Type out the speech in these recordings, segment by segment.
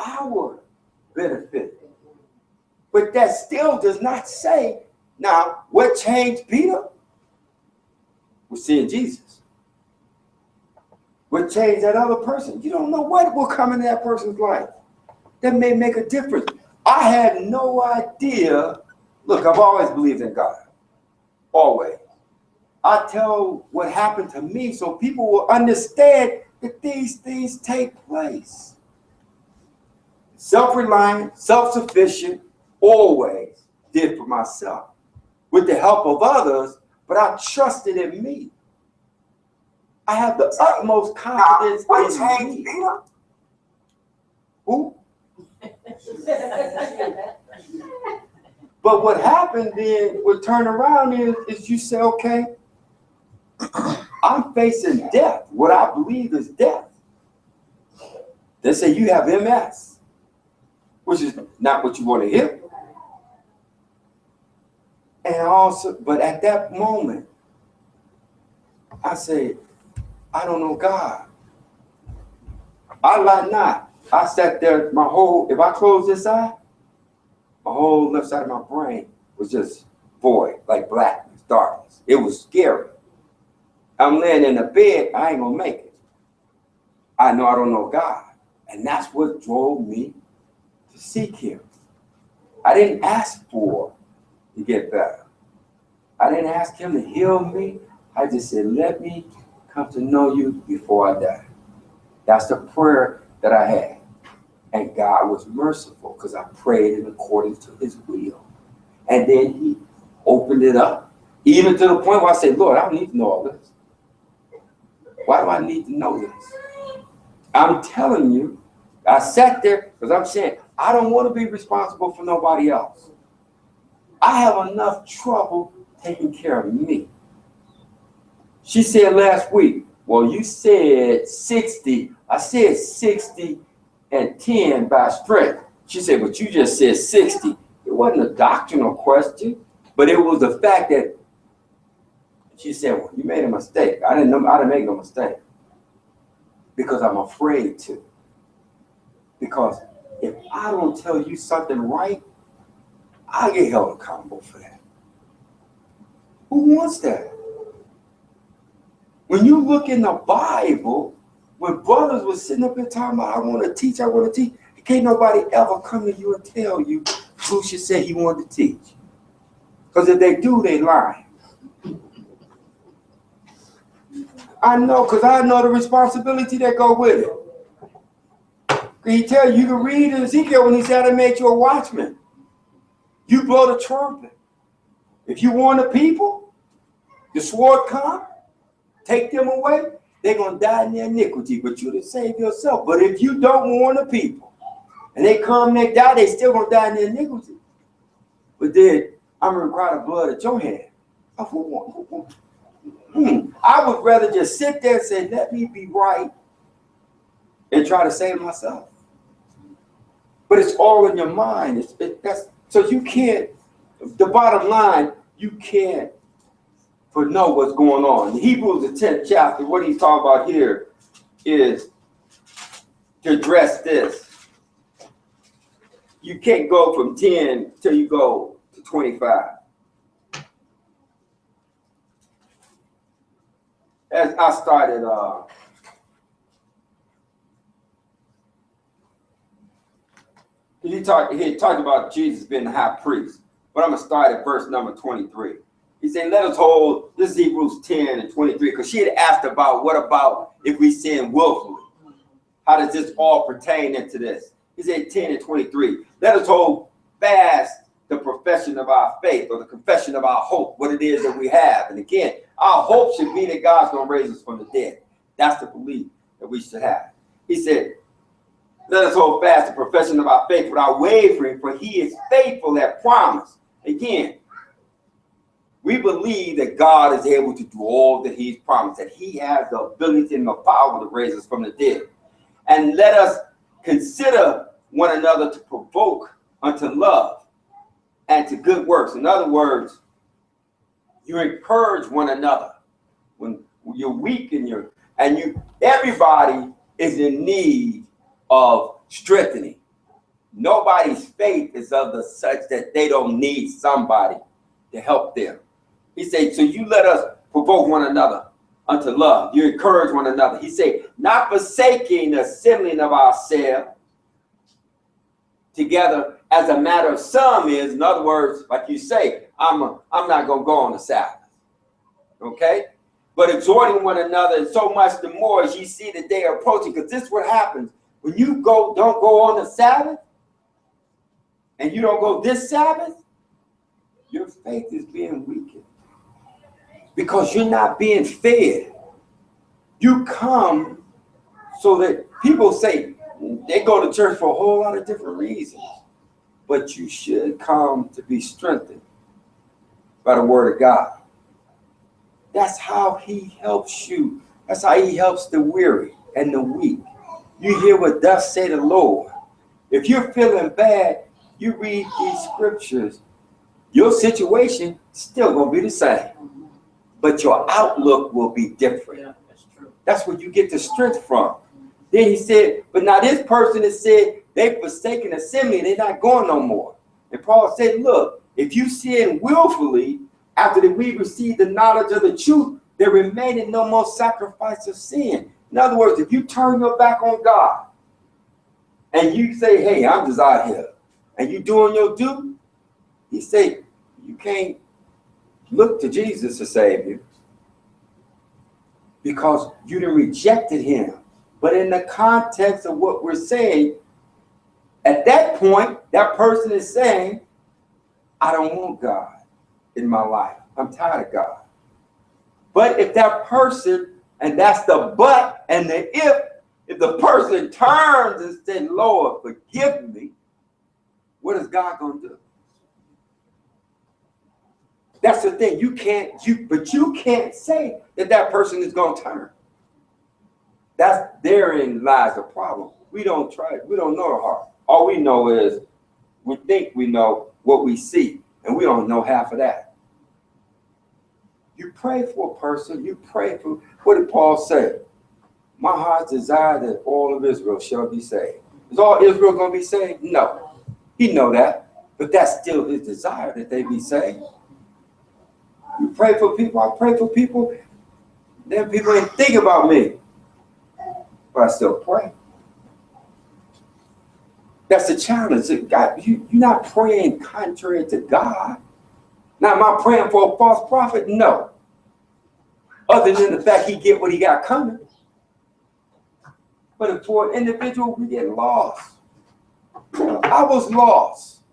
our benefit. But that still does not say, now, what changed Peter? Was seeing Jesus. What changed that other person? You don't know what will come into that person's life. That may make a difference. I had no idea. Look, I've always believed in God. Always. I tell what happened to me so people will understand that these things take place. Self-reliant, self-sufficient, always did for myself. With the help of others, but I trusted in me. I have the utmost confidence in me. Peter? Who? But what happened then, what turned around is you say, okay, I'm facing death. What I believe is death. They say you have MS, which is not what you want to hear. And also, but at that moment, I say, I don't know God. I lie not. I sat there, if I close this eye, my whole left side of my brain was just void, like blackness, darkness. It was scary. I'm laying in the bed, I ain't gonna make it. I know I don't know God. And that's what drove me to seek him. I didn't ask for to get better. I didn't ask him to heal me. I just said, let me come to know you before I die. That's the prayer that I had. And God was merciful because I prayed in accordance to his will. And then he opened it up, even to the point where I said, Lord, I don't need to know all this. Why do I need to know this? I'm telling you, I sat there because I'm saying, I don't want to be responsible for nobody else. I have enough trouble taking care of me. She said last week, well, you said 60. I said 60 and 10 by strength. She said, but you just said 60. It wasn't a doctrinal question, but it was the fact that she said, well, you made a mistake. I didn't make no mistake because I'm afraid to. Because if I don't tell you something right, I get held accountable for that. Who wants that? When you look in the Bible, when brothers were sitting up here talking about, I want to teach, can't nobody ever come to you and tell you who should say he wanted to teach. Because if they do, they lie. I know, because I know the responsibility that go with it. He tell you can read in Ezekiel when he said I made you a watchman. You blow the trumpet. If you warn the people, the sword come, take them away, they're going to die in their iniquity, but you to save yourself. But if you don't warn the people, and they come, they die, they still going to die in their iniquity. But then, I'm going to cry the blood at your hand. I would rather just sit there and say, let me be right and try to save myself. But it's all in your mind. So you can't, the bottom line, you can't know what's going on. In Hebrews, the 10th chapter, what he's talking about here is to address this. You can't go from 10 till you go to 25. As I started, he talked about Jesus being the high priest, but I'm going to start at verse number 23. He said, let us hold, this is Hebrews 10 and 23, because she had asked about, what about if we sin willfully? How does this all pertain into this? He said 10 and 23, let us hold fast the profession of our faith, or the confession of our hope, what it is that we have. And again, our hope should be that God's going to raise us from the dead. That's the belief that we should have. He said, let us hold fast the profession of our faith without wavering, for he is faithful that promise. Again, we believe that God is able to do all that he's promised, that he has the ability and the power to raise us from the dead. And let us consider one another to provoke unto love and to good works. In other words, you encourage one another when you're weak and everybody is in need of strengthening. Nobody's faith is of the such that they don't need somebody to help them. He said, so you let us provoke one another unto love. You encourage one another. He said, not forsaking the assembling of ourselves together as a matter of some is. In other words, like you say, I'm not going to go on the Sabbath. Okay? But exhorting one another, and so much the more as you see the day approaching. Because this is what happens. When you don't go on the Sabbath, and you don't go this Sabbath, your faith is being weakened. Because you're not being fed. You come so that people say they go to church for a whole lot of different reasons. But you should come to be strengthened by the word of God. That's how he helps you. That's how he helps the weary and the weak. You hear what thus say the Lord. If you're feeling bad, you read these scriptures, your situation still going to be the same. But your outlook will be different. Yeah, that's true. That's where you get the strength from. Then he said, but now this person has said they've forsaken assembly, they're not going no more. And Paul said, look, if you sin willfully after that we receive the knowledge of the truth, there remaineth no more sacrifice of sin. In other words, if you turn your back on God and you say, hey, I'm just out here, and you doing your due, he said, you can't look to Jesus to save you because you done rejected him. But in the context of what we're saying, at that point, that person is saying, I don't want God in my life. I'm tired of God. But if that person, and that's the but and the if the person turns and says, Lord, forgive me, what is God going to do? That's the thing. You can't say that person is going to turn. Therein lies the problem. We don't know the heart. All we know is we think we know what we see, and we don't know half of that. You pray for a person, you pray for, what did Paul say? My heart's desire that all of Israel shall be saved. Is all Israel going to be saved? No. He know that, but that's still his desire that they be saved. You pray for people, I pray for people, then people ain't think about me. But I still pray. That's the challenge. God, you're not praying contrary to God. Now, am I praying for a false prophet? No. Other than the fact he get what he got coming. But for an individual, we get lost. I was lost.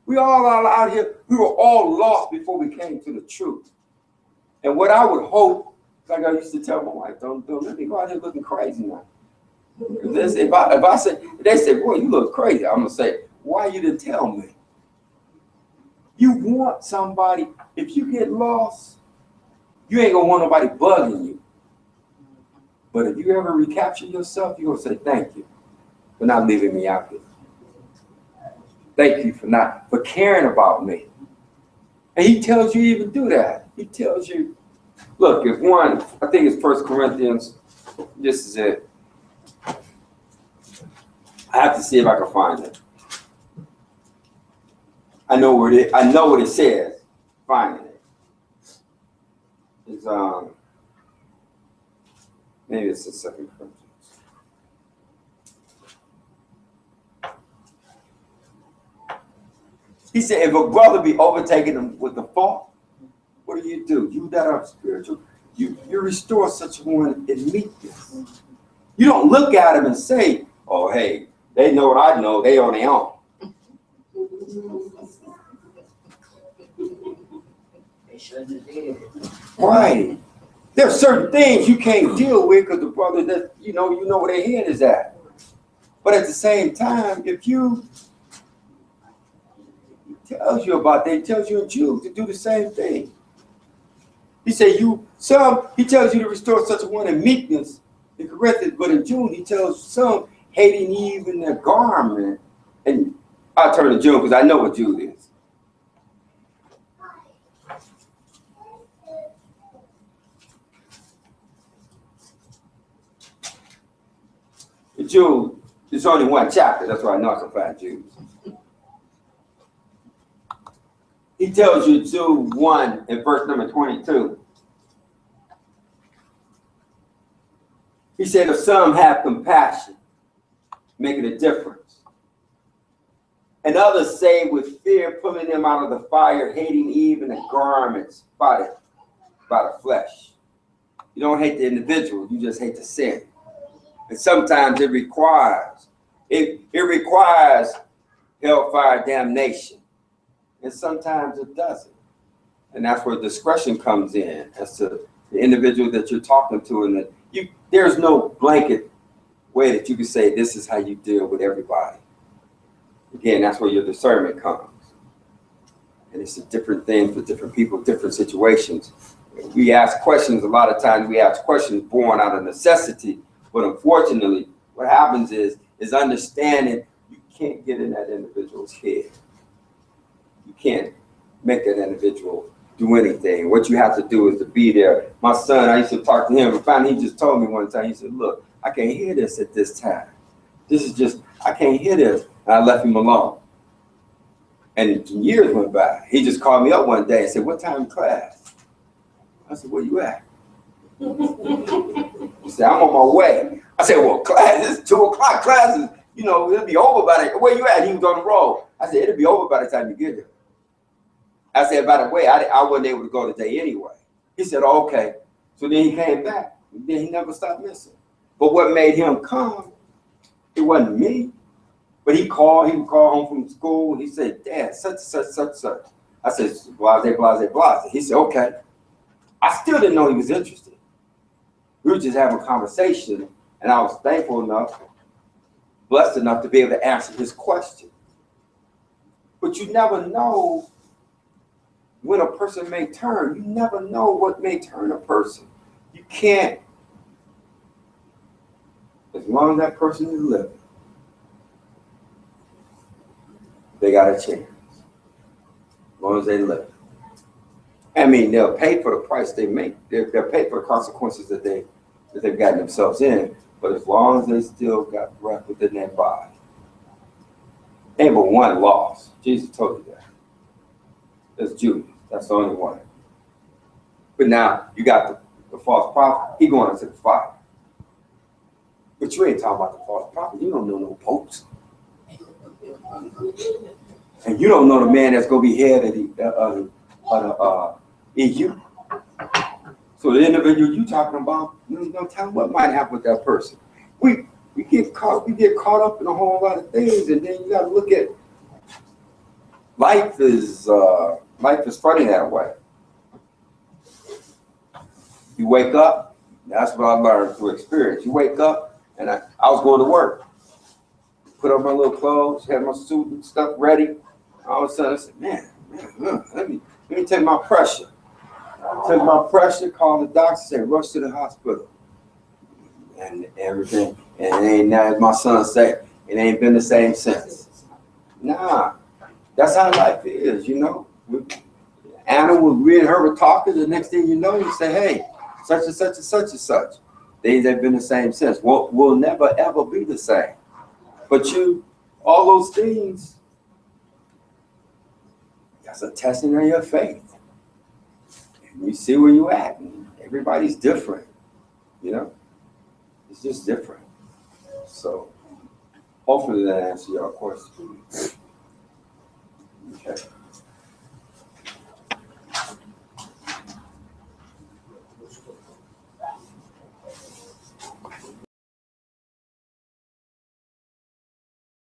We all are out here. We were all lost before we came to the truth. And what I would hope, like I used to tell my wife, don't let me go out here looking crazy now. If I say, they say, boy, you look crazy. I'm gonna say, why you didn't tell me? You want somebody. If you get lost, you ain't gonna want nobody bugging you. But if you ever recapture yourself, you're gonna say, thank you for not leaving me out here. Thank you for caring about me. And he tells you even do that. He tells you, look, if one, I think it's 1 Corinthians, this is it. I have to see if I can find it. I know what it says. Finding it. It's maybe it's the 2 Corinthians. He said, if a brother be overtaken with a fault, what do? You that are spiritual, you restore such one in meekness. You don't look at him and say, oh, hey, they know what I know, they on their own. They shouldn't have did. Right. There are certain things you can't deal with because the brother that you know where their head is at. But at the same time, if you tells you about that, he tells you in Jude to do the same thing. He said he tells you to restore such a one in meekness in Corinthians, but in Jude he tells some hating even their garment. And I'll turn to Jude because I know what Jude is. Jude It's only one chapter. That's why I know I can find Jude. He tells you Jude 1 in verse number 22. He said, if some have compassion, making a difference, and others say with fear, pulling them out of the fire, hating even the garments by the flesh. You don't hate the individual, you just hate the sin. And sometimes it requires hellfire damnation. And sometimes it doesn't. And that's where discretion comes in as to the individual that you're talking to. And that there's no blanket way that you can say this is how you deal with everybody. Again, that's where your discernment comes. And it's a different thing for different people, different situations. We ask questions, a lot of times we ask questions born out of necessity. But unfortunately, what happens is understanding you can't get in that individual's head. You can't make that individual do anything. What you have to do is to be there. My son, I used to talk to him, and finally he just told me one time, he said, look, I can't hear this at this time. This is just, I can't hear this. And I left him alone. And years went by. He just called me up one day and said, what time class? I said, where you at? He said, I'm on my way. I said, well, class, it's 2 o'clock. Class is, it'll be over by the, where you at? He was on the road. I said, it'll be over by the time you get here. I said, by the way, I wasn't able to go today anyway. He said, oh, okay. So then he came back. Then he never stopped missing. But what made him come, it wasn't me. But he would call home from school, and he said, Dad, such, such, such, such. I said, blase, blase, blase. He said, okay. I still didn't know he was interested. We were just having a conversation, and I was thankful enough, blessed enough to be able to answer his question. But you never know when a person may turn. You never know what may turn a person. You can't. As long as that person is living, they got a chance. As long as they live. I mean, they'll pay for the price they make. They'll pay for the consequences that they've gotten themselves in. But as long as they still got breath within their body, ain't but one loss. Jesus told you that. That's Judas. That's the only one. But now you got the false prophet. He going into the fire. But you ain't talking about the false prophet. You don't know no popes. And you don't know the man that's going to be head of the EU. So the individual you talking about, you don't tell them what might happen with that person. We get caught up in a whole lot of things, and then you got to look at life is funny that way. You wake up, that's what I learned through experience. You wake up, and I was going to work. Put on my little clothes, had my suit and stuff ready. All of a sudden I said, man, let me take my pressure. Took my pressure, called the doctor, said, rush to the hospital. And everything. And it ain't, now as my son said, it ain't been the same since. Nah, that's how life is, Anna was reading her talking, the next thing you know, you say, hey, such and such and such and such. Things ain't been the same since. We'll never ever be the same. But all those things, that's a testing of your faith. And you see where you at. And everybody's different, It's just different. So hopefully that answers your question. Okay.